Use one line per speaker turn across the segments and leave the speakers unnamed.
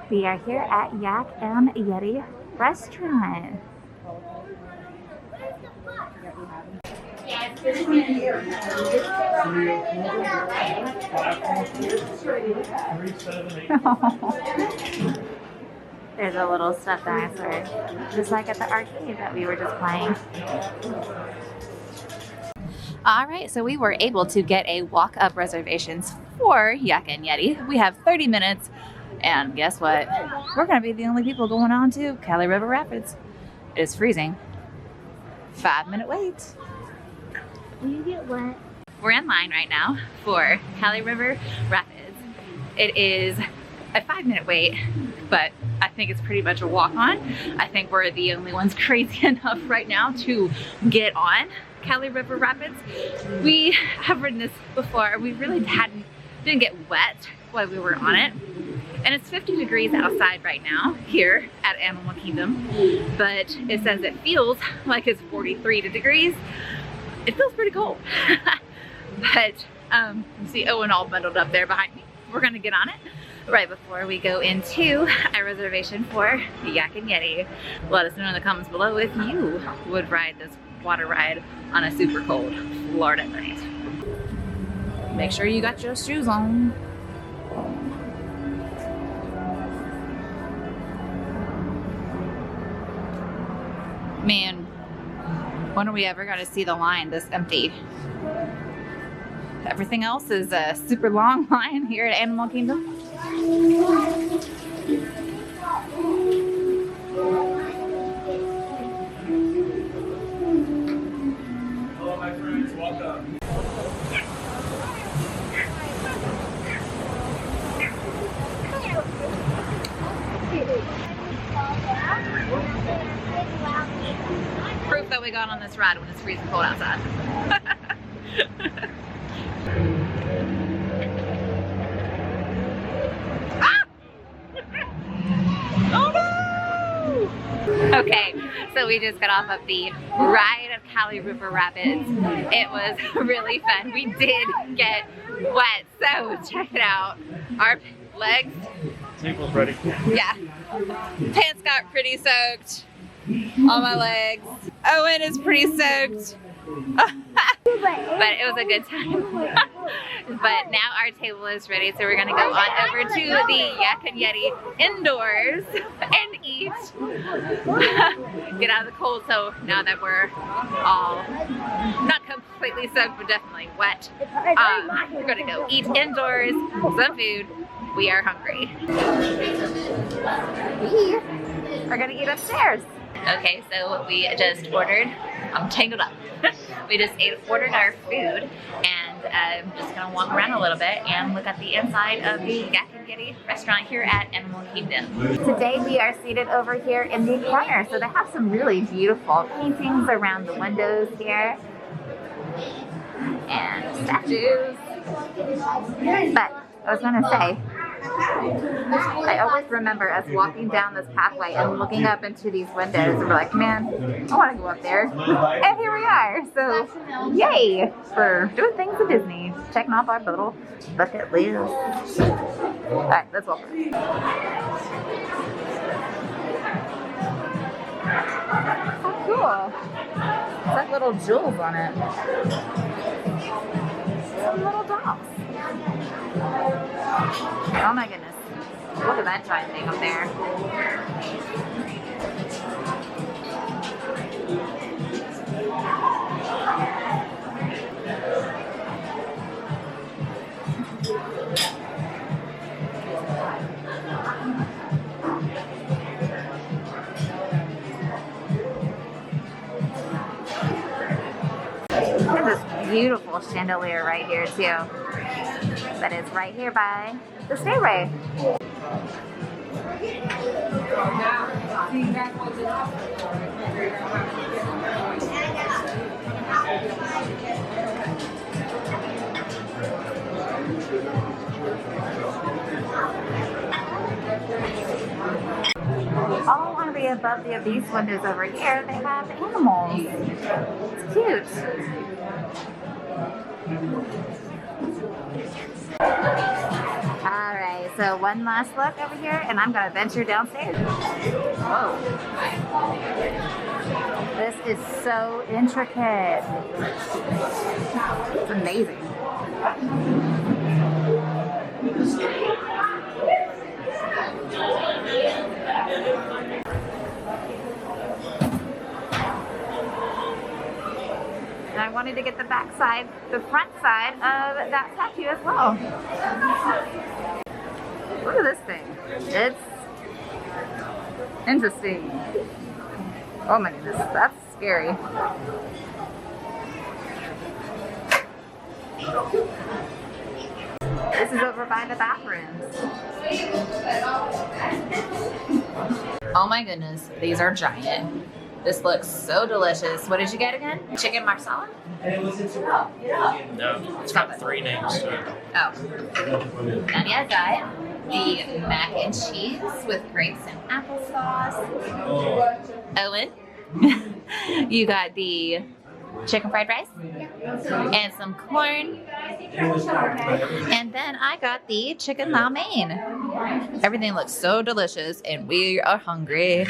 We are here at Yak Yeti Restaurant. There's a little stuffed dinosaur, just like at the arcade that we were just playing. All right, so we were able to get a walk-up reservations for Yak Yeti. We have 30 minutes, and guess what? We're gonna be the only people going on to Kali River Rapids. It is freezing. 5-minute wait.
Will you get wet?
We're in line right now for Kali River Rapids. It is a 5-minute wait, but I think it's pretty much a walk-on. I think we're the only ones crazy enough right now to get on Kali River Rapids. We have ridden this before. We really didn't get wet while we were on it. And it's 50 degrees outside right now here at Animal Kingdom, but it says it feels like it's 43 degrees. It feels pretty cold. But you see Owen all bundled up there behind me. We're gonna get on it right before we go into a reservation for Yak Yeti. Let us know in the comments below if you would ride this water ride on a super cold Florida night. Make sure you got your shoes on. Man, when are we ever gonna see the line this empty? Everything else is a super long line here at Animal Kingdom.
Hello, my friends. Welcome.
Proof that we got on this ride when it's freezing cold outside. Okay, so we just got off of the ride of Kali River Rapids. It was really fun. We did get wet, so check it out. Our legs.
Table's ready.
Yeah. Pants got pretty soaked on my legs. Owen is pretty soaked. But it was a good time. But now our table is ready, so we're gonna go on over to the Yak Yeti indoors and eat. Get out of the cold, so now that we're all not completely soaked, but definitely wet, we're gonna go eat indoors, some food. We are hungry. We are gonna eat upstairs. Okay, so we just ordered, I'm tangled up. We just ordered our food, and I'm just gonna walk around a little bit and look at the inside of the Yak Yeti Restaurant here at Animal Kingdom. Today we are seated over here in the corner, so they have some really beautiful paintings around the windows here, and statues. But I was gonna say, I always remember us walking down this pathway and looking up into these windows, and we're like, man, I want to go up there. And here we are. So, yay for doing things at Disney. Checking off our little bucket list. All right, let's walk. How cool. It's like little jewels on it. Some little dolls. Oh my goodness. Look at that giant thing up there. Look at this beautiful chandelier right here too. That is right here by the stairway. All on the above of these windows over here, they have animals. It's cute. All right, so one last look over here, and I'm gonna venture downstairs. Whoa. This is so intricate. It's amazing. And I wanted to get the back side, the front side of that statue as well. Look at this thing. It's interesting. Oh my goodness, that's scary. This is over by the bathrooms. Oh my goodness, these are giant. This looks so delicious. What did you get again? Chicken marsala?
No, it's got 3 names to it.
Oh. Nadia got the mac and cheese with grapes and applesauce. Owen, you got the chicken fried rice and some corn. And then I got the chicken lau mein. Everything looks so delicious and we are hungry.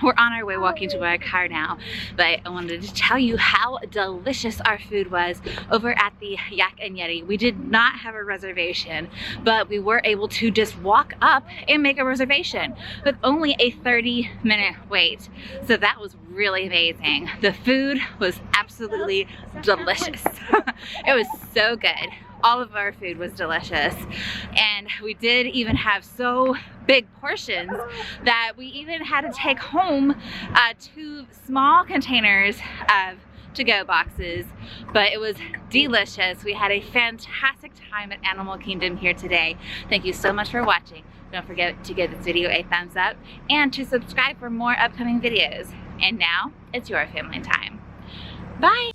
We're on our way walking to our car now, but I wanted to tell you how delicious our food was over at the Yak Yeti. We did not have a reservation, but we were able to just walk up and make a reservation with only a 30-minute wait. So that was really amazing. The food was absolutely delicious. It was so good. All of our food was delicious, and we did even have so big portions that we even had to take home 2 small containers of to-go boxes, but it was delicious. We had a fantastic time at Animal Kingdom here today. Thank you so much for watching. Don't forget to give this video a thumbs up and to subscribe for more upcoming videos. And now it's your family time. Bye!